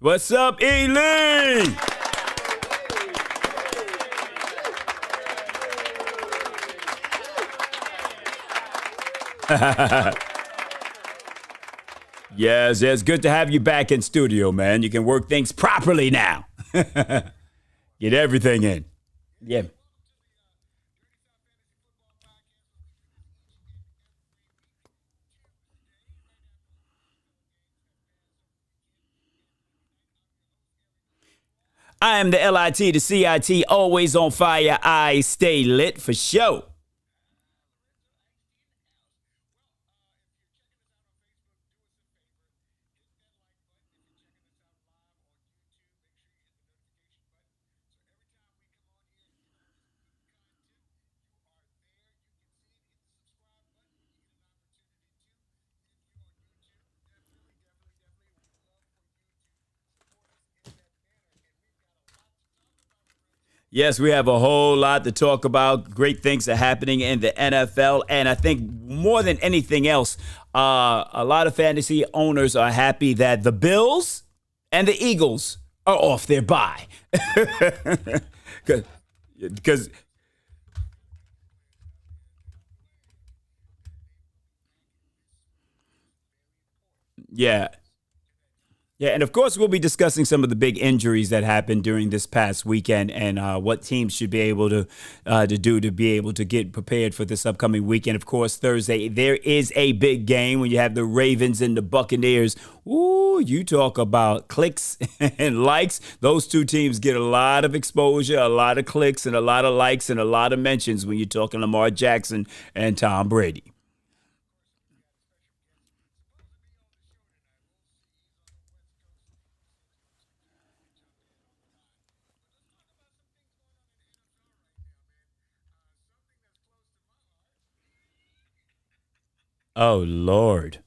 What's up, Ely? Yes, it's good to have you back in studio, man. You can work things properly now. Get everything in. Yeah. I am the LIT, the CIT, always on fire. I stay lit for show. Yes, we have a whole lot to talk about. Great things are happening in the NFL. And I think more than anything else, a lot of fantasy owners are happy that the Bills and the Eagles are off their bye. Because, yeah. Yeah, and of course, we'll be discussing some of the big injuries that happened during this past weekend and what teams should be able to do to be able to get prepared for this upcoming weekend. Of course, Thursday, there is a big game when you have the Ravens and the Buccaneers. Ooh, you talk about clicks and likes. Those two teams get a lot of exposure, a lot of clicks, and a lot of likes and a lot of mentions when you're talking Lamar Jackson and Tom Brady. Oh, Lord.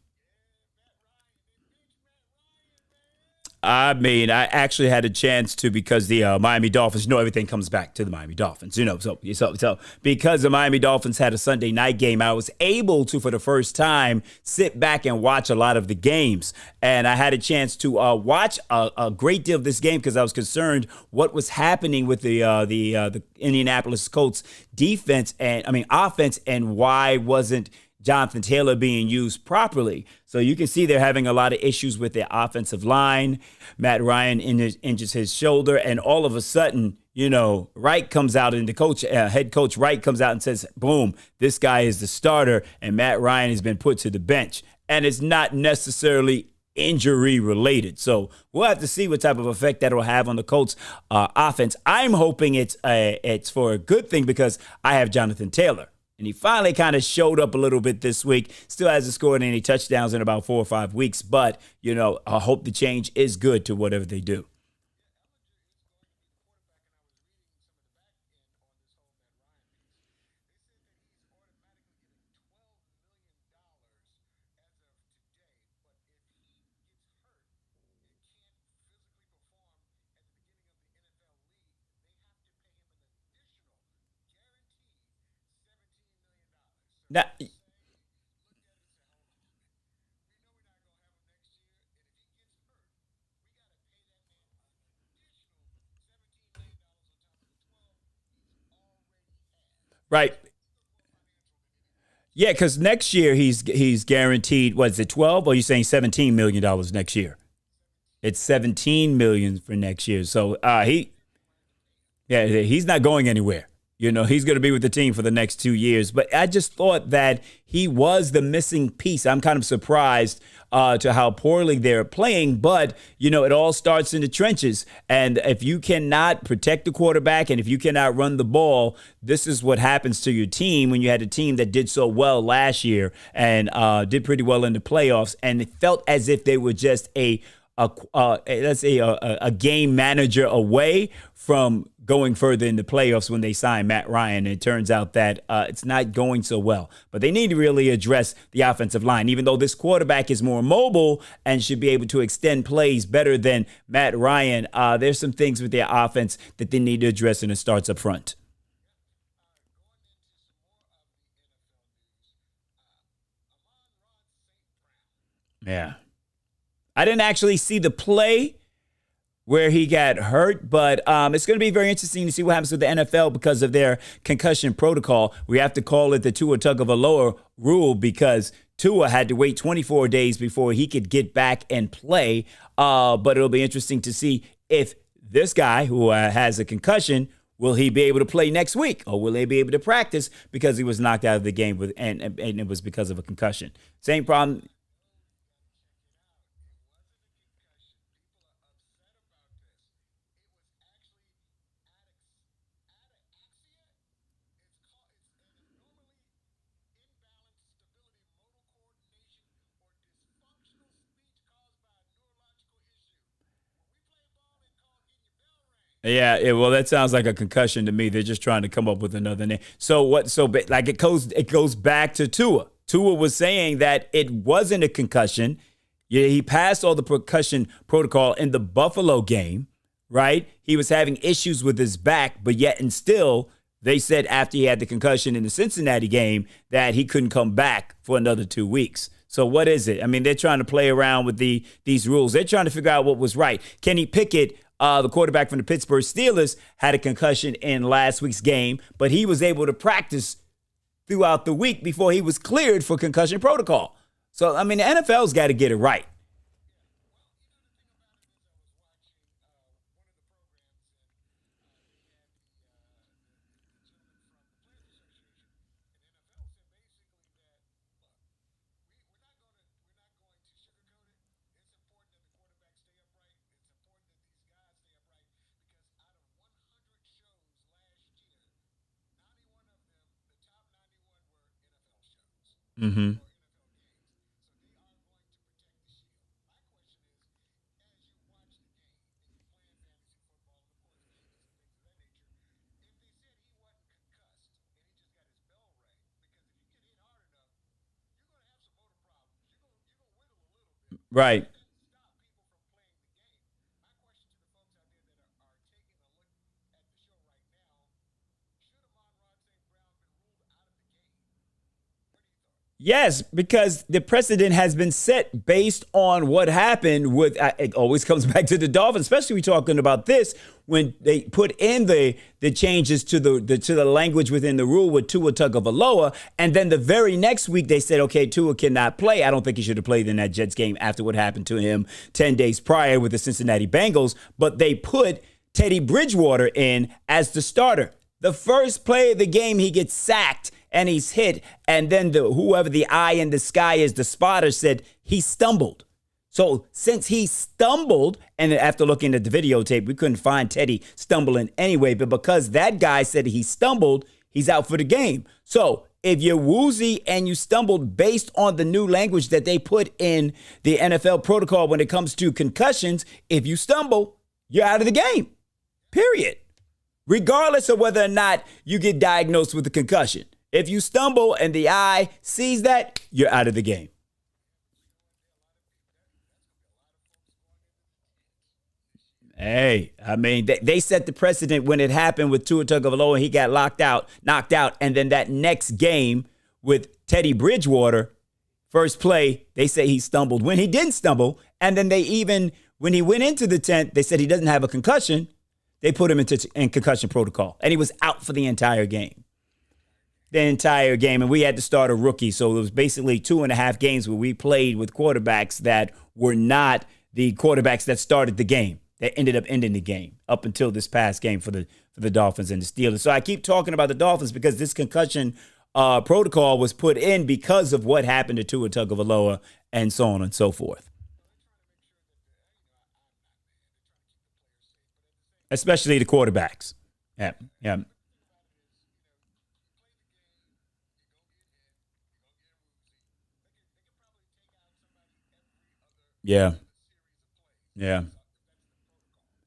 I mean, I actually had a chance to because the Miami Dolphins, everything comes back to the Miami Dolphins, so because the Miami Dolphins had a Sunday night game, I was able to, for the first time, sit back and watch a lot of the games. And I had a chance to watch a great deal of this game because I was concerned what was happening with the Indianapolis Colts defense and, I mean, offense, and why wasn't Jonathan Taylor being used properly. So you can see they're having a lot of issues with their offensive line. Matt Ryan injures his shoulder, and all of a sudden, Wright comes out, and the head coach Wright comes out and says, boom, this guy is the starter, and Matt Ryan has been put to the bench. And it's not necessarily injury related. So we'll have to see what type of effect that will have on the Colts offense. I'm hoping it's for a good thing because I have Jonathan Taylor. And he finally kind of showed up a little bit this week. Still hasn't scored any touchdowns in about 4 or 5 weeks. But, I hope the change is good to whatever they do. Now, right. Yeah, because next year he's guaranteed, what is it, 12? Or are you saying $17 million next year? It's 17 million for next year. So he's not going anywhere. He's going to be with the team for the next 2 years. But I just thought that he was the missing piece. I'm kind of surprised to how poorly they're playing. But, it all starts in the trenches. And if you cannot protect the quarterback and if you cannot run the ball, this is what happens to your team when you had a team that did so well last year and did pretty well in the playoffs. And it felt as if they were just let's say a game manager away from going further in the playoffs when they signed Matt Ryan. And it turns out that it's not going so well. But they need to really address the offensive line. Even though this quarterback is more mobile and should be able to extend plays better than Matt Ryan, there's some things with their offense that they need to address, and it starts up front. Yeah. I didn't actually see the play, where he got hurt. But it's going to be very interesting to see what happens with the NFL because of their concussion protocol. We have to call it the Tua Tagovailoa rule because Tua had to wait 24 days before he could get back and play. But it'll be interesting to see if this guy who has a concussion, will he be able to play next week, or will they be able to practice because he was knocked out of the game and it was because of a concussion? Same problem. Well, that sounds like a concussion to me. They're just trying to come up with another name. So what? So like it goes back to Tua. Tua was saying that it wasn't a concussion. Yeah, he passed all the concussion protocol in the Buffalo game, right? He was having issues with his back, but yet and still, they said after he had the concussion in the Cincinnati game that he couldn't come back for another 2 weeks. So what is it? I mean, they're trying to play around with these rules. They're trying to figure out what was right. Kenny Pickett, the quarterback from the Pittsburgh Steelers, had a concussion in last week's game, but he was able to practice throughout the week before he was cleared for concussion protocol. So, I mean, the NFL's got to get it right. Mm-hmm. Right. Yes, because the precedent has been set based on what happened with. It always comes back to the Dolphins, especially we talking about this when they put in the changes to the language within the rule with Tua Tagovailoa, and then the very next week they said, okay, Tua cannot play. I don't think he should have played in that Jets game after what happened to him 10 days prior with the Cincinnati Bengals. But they put Teddy Bridgewater in as the starter. The first play of the game, he gets sacked and he's hit. And then whoever the eye in the sky is, the spotter said he stumbled. So since he stumbled, and after looking at the videotape, we couldn't find Teddy stumbling anyway. But because that guy said he stumbled, he's out for the game. So if you're woozy and you stumbled based on the new language that they put in the NFL protocol when it comes to concussions, if you stumble, you're out of the game. Period. Regardless of whether or not you get diagnosed with a concussion. If you stumble and the eye sees that, you're out of the game. Hey, I mean, they set the precedent when it happened with Tua Tagovailoa. He got knocked out. And then that next game with Teddy Bridgewater, first play, they say he stumbled when he didn't stumble. And then when he went into the tent, they said he doesn't have a concussion. They put him in concussion protocol. And he was out for the entire game. And we had to start a rookie. So it was basically 2.5 games where we played with quarterbacks that were not the quarterbacks that started the game. That ended up ending the game up until this past game for the Dolphins and the Steelers. So I keep talking about the Dolphins because this concussion protocol was put in because of what happened to Tua Tagovailoa and so on and so forth. Especially the quarterbacks. Yeah, yeah, yeah, yeah.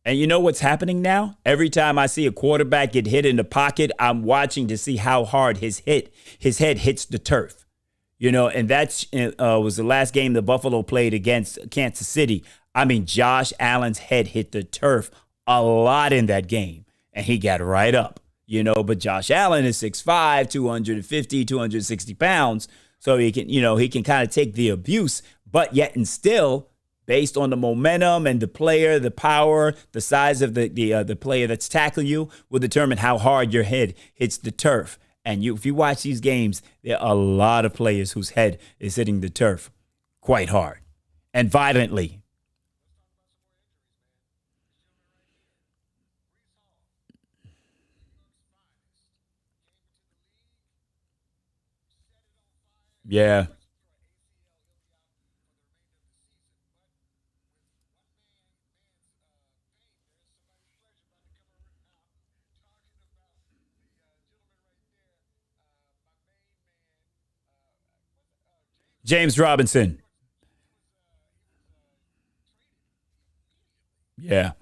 And you know what's happening now? Every time I see a quarterback get hit in the pocket, I'm watching to see how hard his head hits the turf. And that's was the last game the Buffalo played against Kansas City. I mean, Josh Allen's head hit the turf a lot in that game, and he got right up. But Josh Allen is 6'5", 250, 260 pounds, so he can kind of take the abuse, but yet and still based on the momentum and the player, the power, the size of the player that's tackling you will determine how hard your head hits the turf. And if you watch these games, there are a lot of players whose head is hitting the turf quite hard and violently. Yeah. James Robinson. Yeah.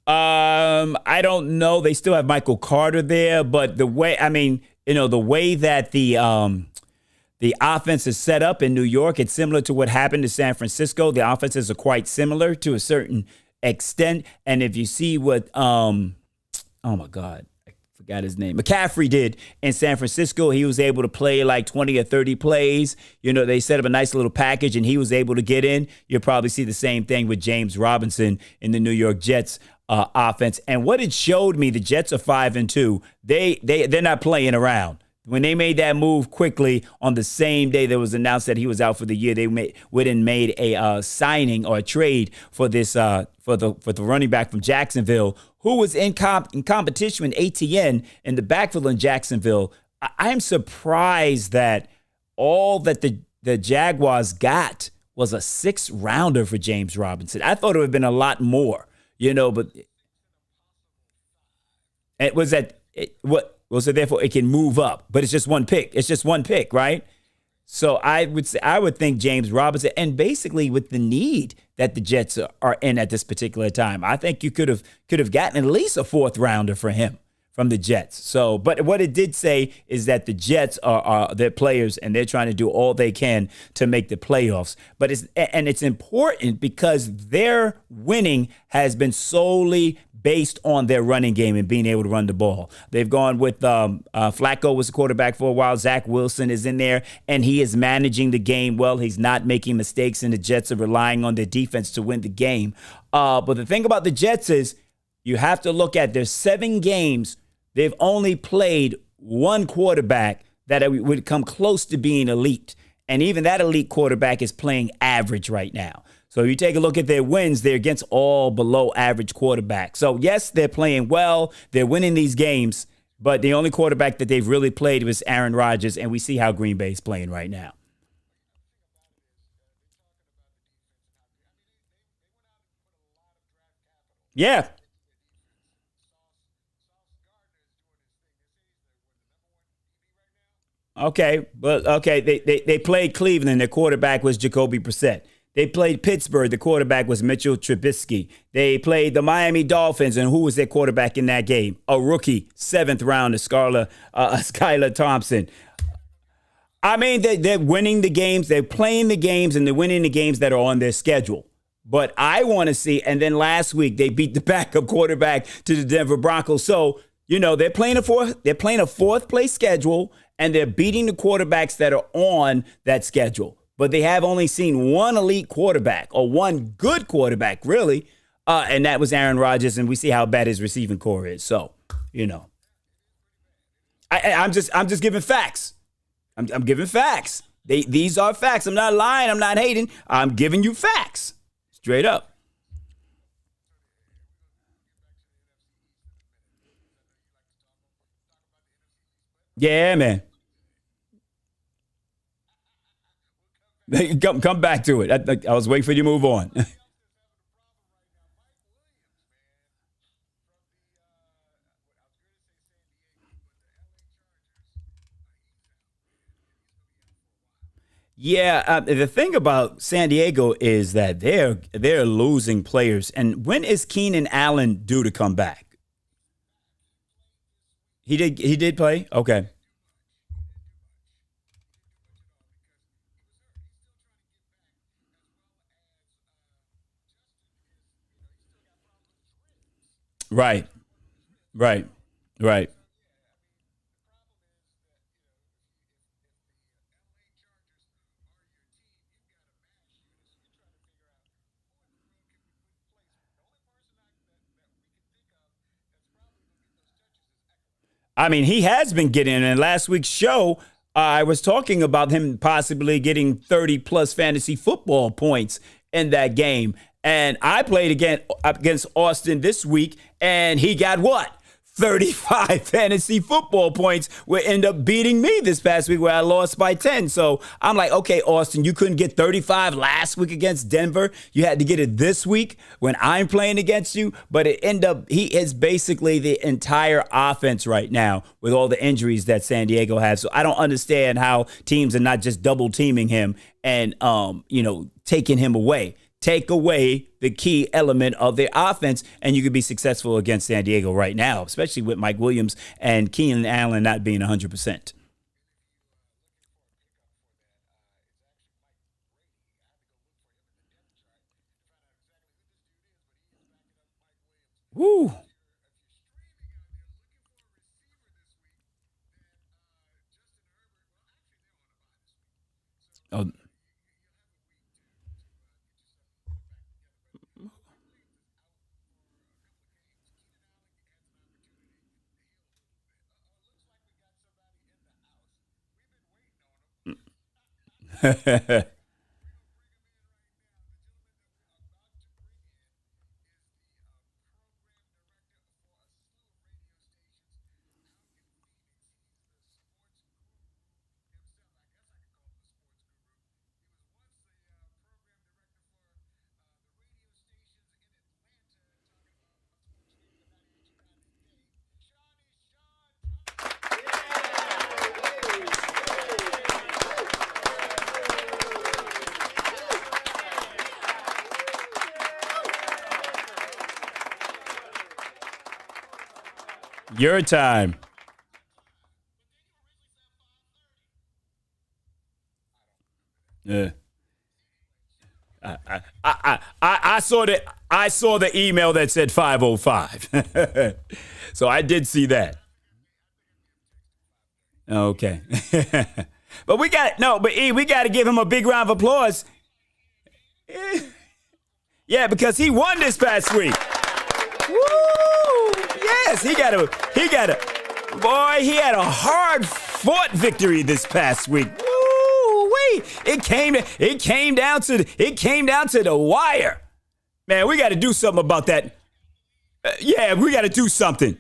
I don't know. They still have Michael Carter there, but the way I mean, the way that the offense is set up in New York, it's similar to what happened to San Francisco. The offenses are quite similar to a certain extent. And if you see what oh my God, I forgot his name. McCaffrey did in San Francisco. He was able to play like 20 or 30 plays. They set up a nice little package and he was able to get in. You'll probably see the same thing with James Robinson in the New York Jets offense. And what it showed me, the Jets are 5-2. They're not playing around. When they made that move quickly on the same day that was announced that he was out for the year, they went and made a signing or a trade for this for the running back from Jacksonville, who was in competition with ATN in the backfield in Jacksonville. I'm surprised that all that the Jaguars got was a sixth-rounder for James Robinson. I thought it would have been a lot more, but it was what was it? Therefore, it can move up, but it's just one pick. It's just one pick, right? So I would think James Robinson, and basically with the need that the Jets are in at this particular time, I think you could have gotten at least a fourth rounder for him from the Jets. So, but what it did say is that the Jets are their players, and they're trying to do all they can to make the playoffs. But it's important because their winning has been solely based on their running game and being able to run the ball. They've gone with Flacco was the quarterback for a while. Zach Wilson is in there, and he is managing the game well. He's not making mistakes, and the Jets are relying on their defense to win the game. But the thing about the Jets is you have to look at their 7 games. They've only played one quarterback that would come close to being elite. And even that elite quarterback is playing average right now. So you take a look at their wins, they're against all below average quarterbacks. So yes, they're playing well. They're winning these games. But the only quarterback that they've really played was Aaron Rodgers. And we see how Green Bay is playing right now. Yeah. Okay, but okay, they played Cleveland. Their quarterback was Jacoby Brissett. They played Pittsburgh. The quarterback was Mitchell Trubisky. They played the Miami Dolphins, and who was their quarterback in that game? A rookie, 7th round, Skylar Thompson. I mean, they're winning the games. They're playing the games, and they're winning the games that are on their schedule. But I want to see, and then last week they beat the backup quarterback to the Denver Broncos. So they're playing a fourth place schedule, and they're beating the quarterbacks that are on that schedule. But they have only seen one elite quarterback or one good quarterback, really, and that was Aaron Rodgers. And we see how bad his receiving core is. So, I'm just giving facts. I'm giving facts. These are facts. I'm not lying. I'm not hating. I'm giving you facts, straight up. Yeah, man. Come back to it. I was waiting for you to move on. Yeah, the thing about San Diego is that they're losing players. And when is Keenan Allen due to come back? He did play. Okay, right, right, right. I mean, he has been getting in. Last week's show, I was talking about him possibly getting 30 plus fantasy football points in that game. And I played against Austin this week, and he got what? 35 fantasy football points, will end up beating me this past week where I lost by 10. So I'm like, okay, Austin, you couldn't get 35 last week against Denver. You had to get it this week when I'm playing against you. But it ended up, he is basically the entire offense right now with all the injuries that San Diego has. So I don't understand how teams are not just double teaming him and, taking him away. Take away the key element of their offense, and you could be successful against San Diego right now, especially with Mike Williams and Keenan Allen not being 100%. Woo. Oh. Your time. Yeah. I saw the email that said 505. So I did see that. Okay. But we got to give him a big round of applause. Yeah, because he won this past week. Woo! Yes, boy, he had a hard fought victory this past week. Woo! Wait, it came down to the wire. Man, we got to do something about that. Yeah, we got to do something.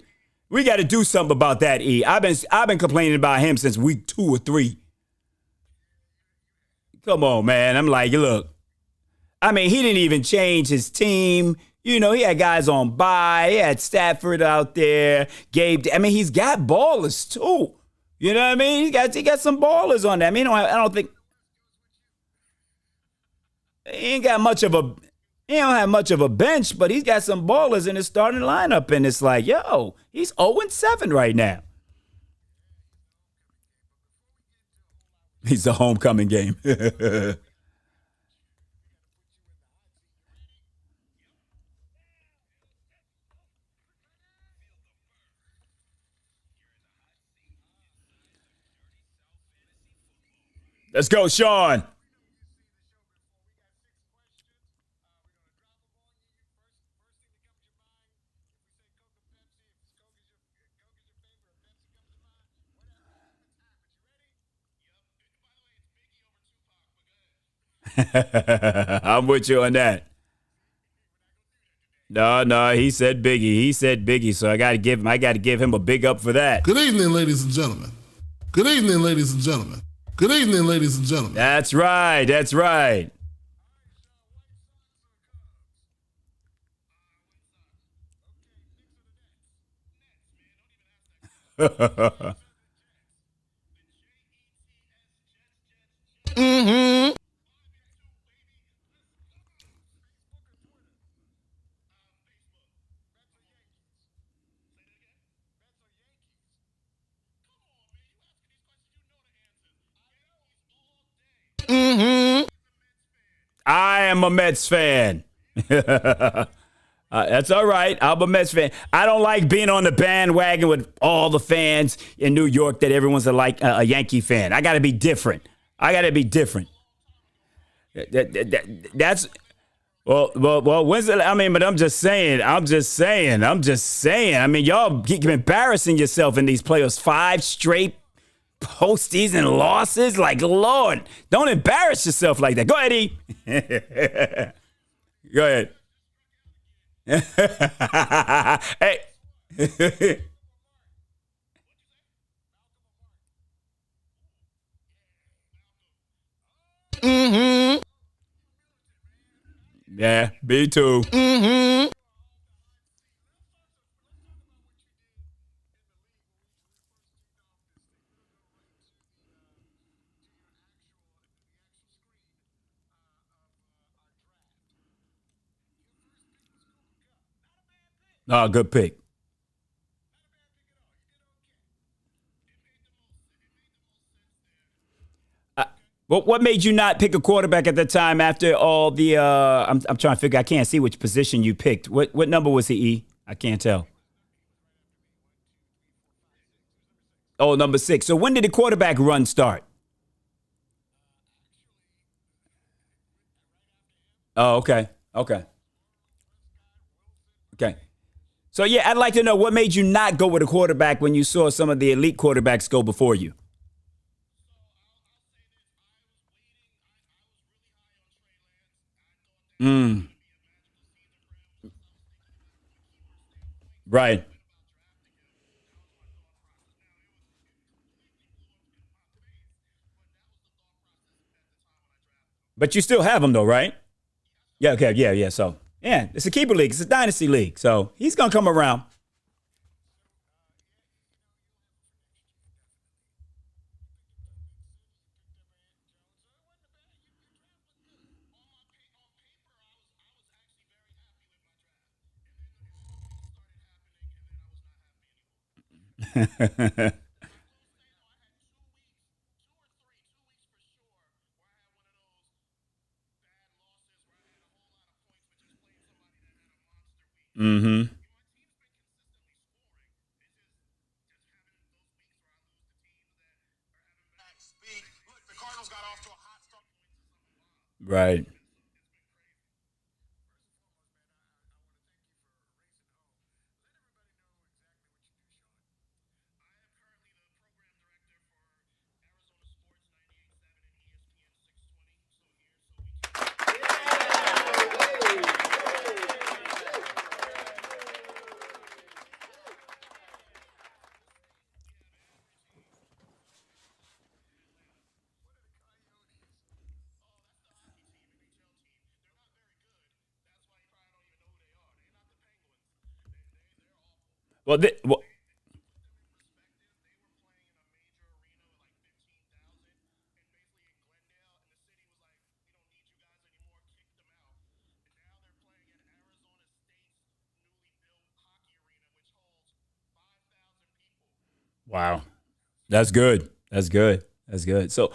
We got to do something about that. I've been complaining about him since week 2 or 3. Come on, man. I'm like, look. I mean, he didn't even change his team. He had guys on bye. He had Stafford out there. Gabe. I mean, he's got ballers too. You know what I mean? He got some ballers on that. I mean, I don't think he ain't got much of a. He don't have much of a bench, but he's got some ballers in his starting lineup, and it's like, yo, he's 0-7 right now. He's the homecoming game. Let's go, Sean. I'm with you on that. No, he said Biggie. He said Biggie, so I got to give him a big up for that. Good evening, ladies and gentlemen. Good evening, ladies and gentlemen. Good evening, ladies and gentlemen. That's right. That's right. Mm-hmm. Mm-hmm. I am a Mets fan. That's all right. I'm a Mets fan. I don't like being on the bandwagon with all the fans in New York that everyone's a Yankee fan. I got to be different. I got to be different. That's Well. When's it? I mean, but I'm just saying. I mean, y'all keep embarrassing yourself in these playoffs. 5 straight postseason losses. Like, Lord, don't embarrass yourself like that. Go ahead, E. Go ahead. Hey. Yeah, me too. Oh, good pick. What made you not pick a quarterback at the time after all the? I'm trying to figure. I can't see which position you picked. What number was he? E? I can't tell. Oh, number 6. So when did the quarterback run start? Oh, okay, okay, okay. So yeah, I'd like to know what made you not go with a quarterback when you saw some of the elite quarterbacks go before you. Mm, right. But you still have him though, right? Yeah. Okay. Yeah. Yeah. So yeah, it's a keeper league. It's a dynasty league. So he's gonna come around. Mm-hmm. Right. Well, wow. That's good. That's good. That's good. So,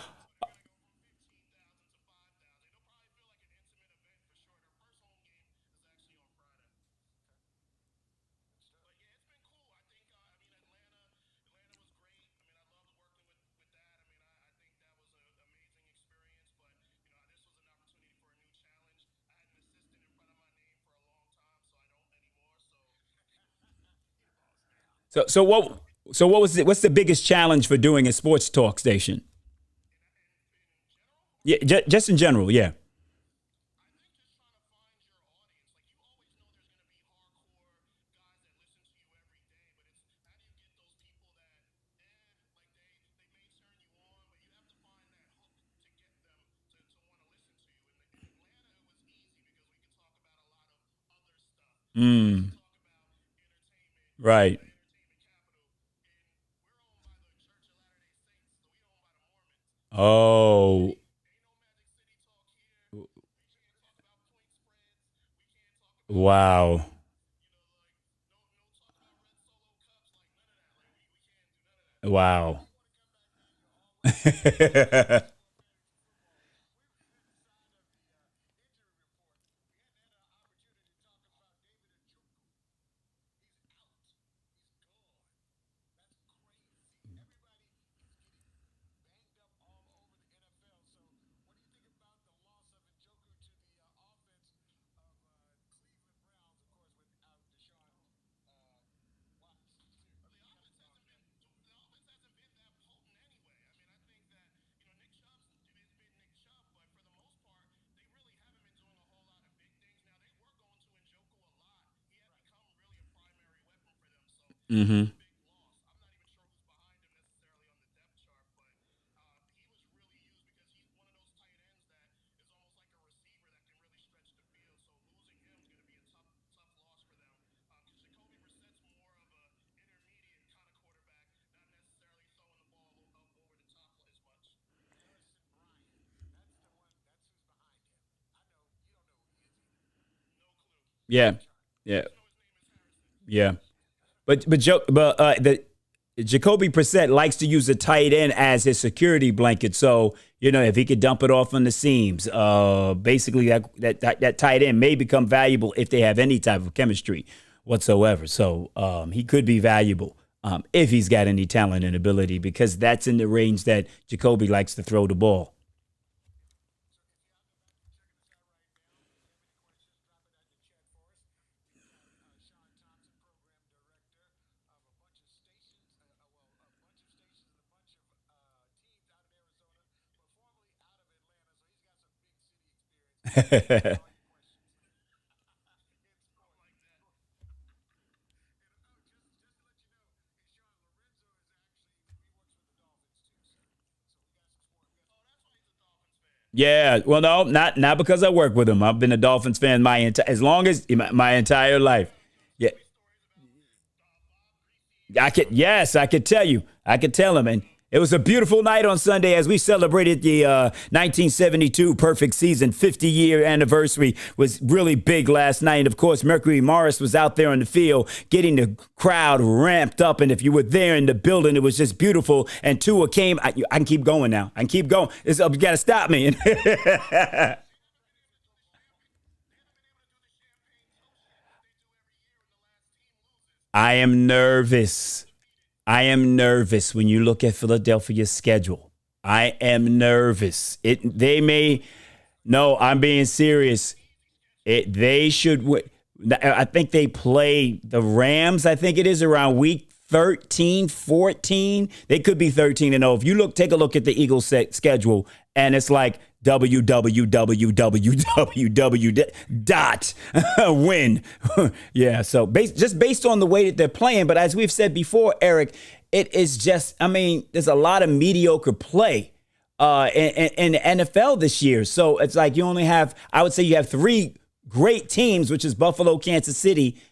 so what? So what was it? What's the biggest challenge for doing a sports talk station? Yeah, just in general. Yeah. Mm, right. Oh, wow. Wow. Mm-hmm. Yeah. Yeah. Yeah. The Jacoby Brissett likes to use the tight end as his security blanket. So if he could dump it off on the seams, basically that tight end may become valuable if they have any type of chemistry whatsoever. So he could be valuable if he's got any talent and ability, because that's in the range that Jacoby likes to throw the ball. Yeah, well, no, not because I work with him. I've been a Dolphins fan as long as my entire life. Yeah, I could tell you. I could tell him. And it was a beautiful night on Sunday as we celebrated the 1972 perfect season 50-year anniversary. Was really big last night. And of course, Mercury Morris was out there on the field getting the crowd ramped up. And if you were there in the building, it was just beautiful. And Tua came. I can keep going now. I can keep going. You got to stop me. I am nervous. I am nervous when you look at Philadelphia's schedule. I am nervous. They may. No, I'm being serious. They should. I think they play the Rams. I think it is around week 13, 14. They could be 13 and 0. If you take a look at the Eagles schedule, and it's like www dot win. Yeah, so just based on the way that they're playing. But as we've said before, Eric, it is just, I mean, there's a lot of mediocre play in the NFL this year. So it's like I would say you have three great teams, which is Buffalo, Kansas City,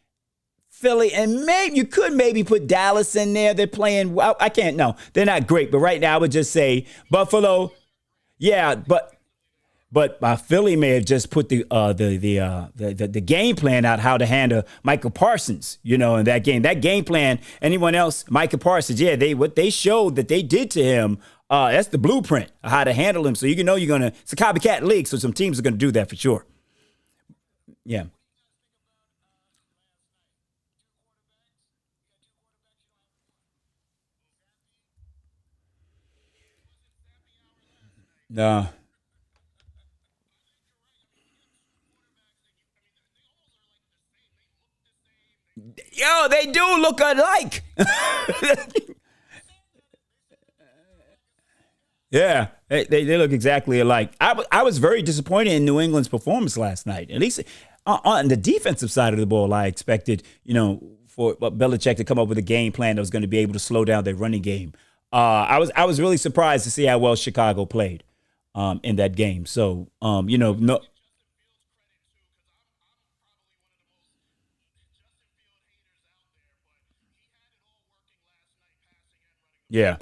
Philly, and maybe you could maybe put Dallas in there. They're playing, well, I can't, no, they're not great. But right now I would just say Buffalo. Yeah, but Philly may have just put the game plan out how to handle Michael Parsons, in that game. That game plan, anyone else, Michael Parsons, yeah, what they showed that they did to him, that's the blueprint of how to handle him. So it's a copycat league, so some teams are gonna do that for sure. Yeah. No. Yo, they do look alike. Yeah, they look exactly alike. I was very disappointed in New England's performance last night. At least on the defensive side of the ball, I expected, for Belichick to come up with a game plan that was going to be able to slow down their running game. I was really surprised to see how well Chicago played in that game. So, no, yeah.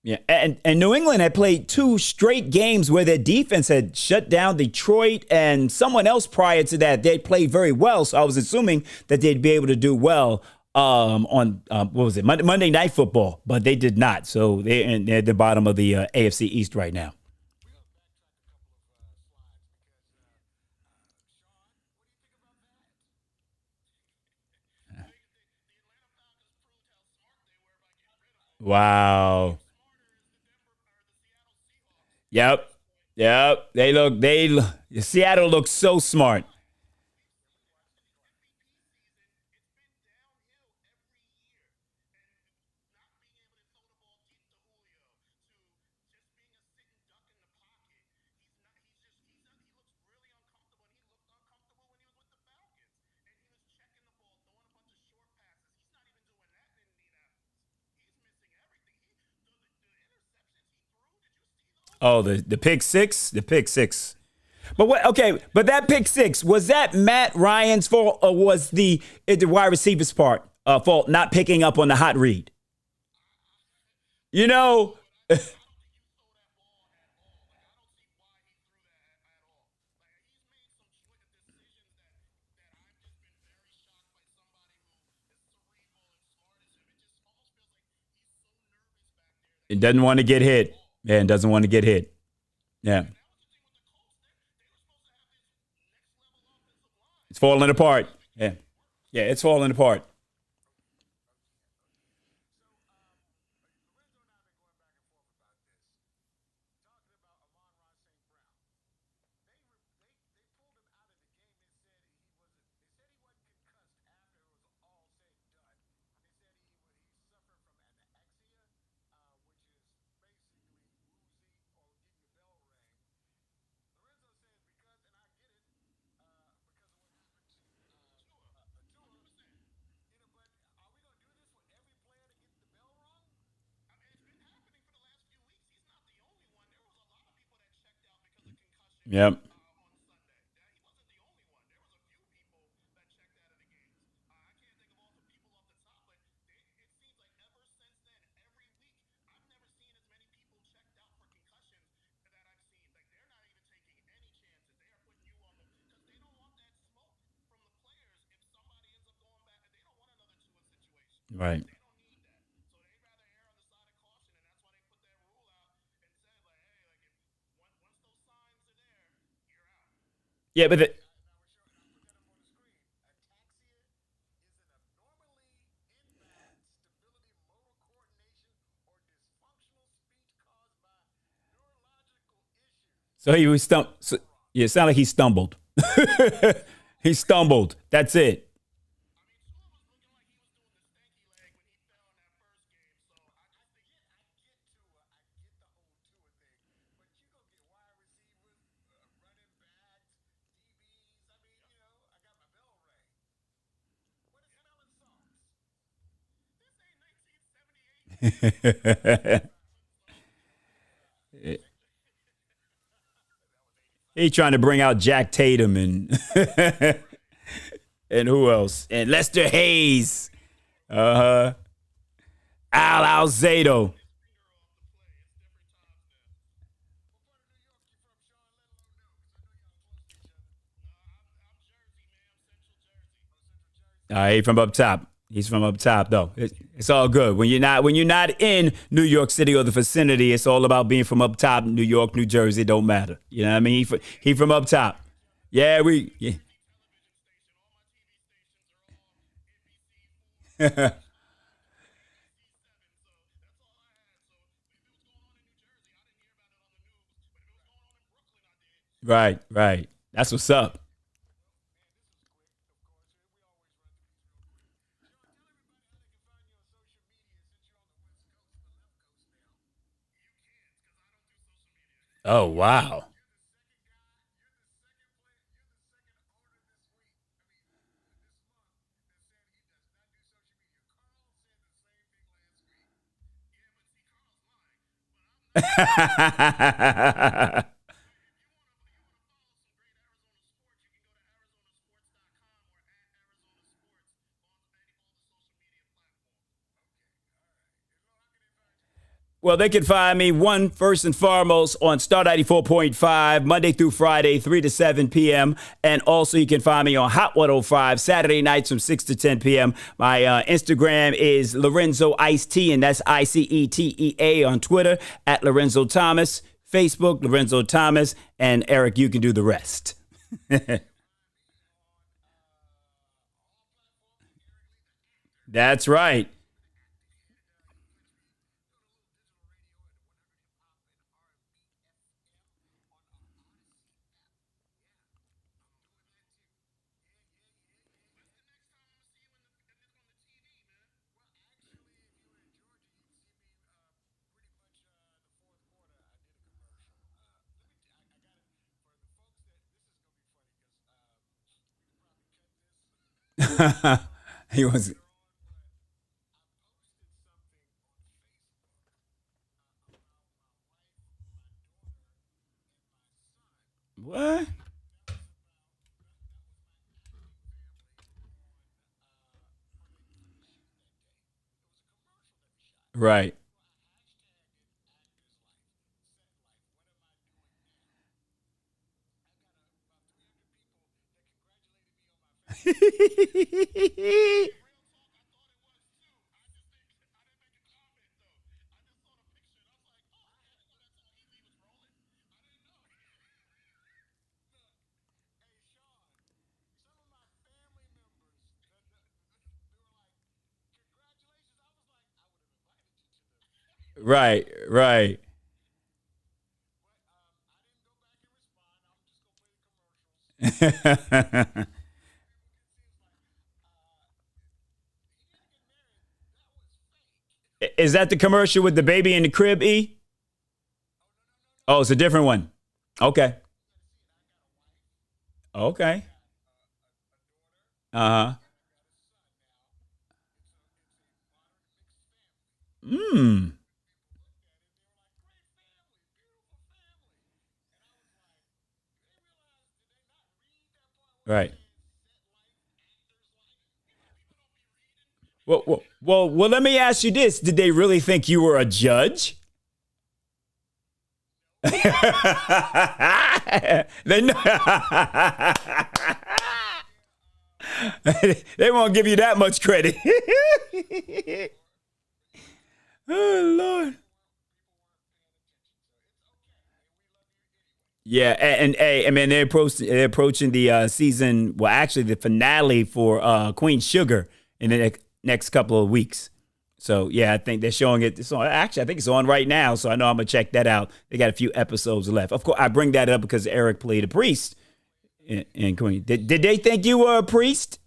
Yeah, and New England had played two straight games where their defense had shut down Detroit and someone else prior to that. They played very well, so I was assuming that they'd be able to do well on what was it, Monday Night Football, but they did not. So they're at the bottom of the AFC East right now. Wow. Yep. Yep. Seattle looks so smart. Oh, the pick six, the pick six. But what? Okay, but that pick six, was that Matt Ryan's fault or was the wide receiver's part fault not picking up on the hot read? You know, it doesn't want to get hit. Man, doesn't want to get hit. Yeah, it's falling apart. Yeah, yeah, it's falling apart. Yep. Right. Yeah, but so he was So, yeah, it sounded like he stumbled. He stumbled. That's it. He trying to bring out Jack Tatum and and who else? And Lester Hayes. Uh huh. Al Alzado. He from up top. He's from up top though. It's all good. When you're not in New York City or the vicinity, it's all about being from up top. New York, New Jersey, it don't matter. You know what I mean? He from up top. Yeah, we. Yeah. Right, right. That's what's up. Oh wow. Well, they can find me one first and foremost on Star 94.5 Monday through Friday, 3 to 7 p.m. And also you can find me on Hot 105 Saturday nights from 6 to 10 p.m. My Instagram is Lorenzo Ice T, and that's ICETEA on Twitter at Lorenzo Thomas, Facebook, Lorenzo Thomas, and Eric, you can do the rest. That's right. He was. What? Right. Right, right. Is that the commercial with the baby in the crib, E? Oh, it's a different one. Okay. Okay. Uh-huh. Mm. Right. Well, let me ask you this. Did they really think you were a judge? they know. They won't give you that much credit. Oh Lord. Yeah, I mean they're approaching the season. Well, actually, the finale for Queen Sugar in the next couple of weeks. So yeah, I think they're showing it. It's on, actually, I think it's on right now. So I know I'm gonna check that out. They got a few episodes left. Of course, I bring that up because Eric played a priest in Queen. Did they think you were a priest?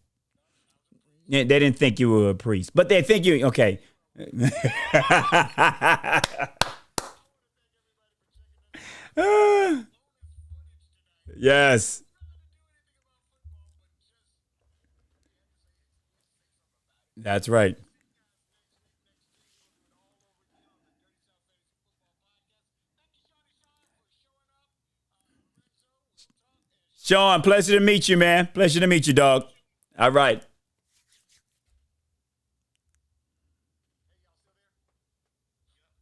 Yeah, they didn't think you were a priest, but they think you. Okay. Yes, that's right. Sean, pleasure to meet you, man. Pleasure to meet you, dog. All right.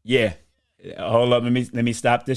Yeah. Hold up. Let me stop this.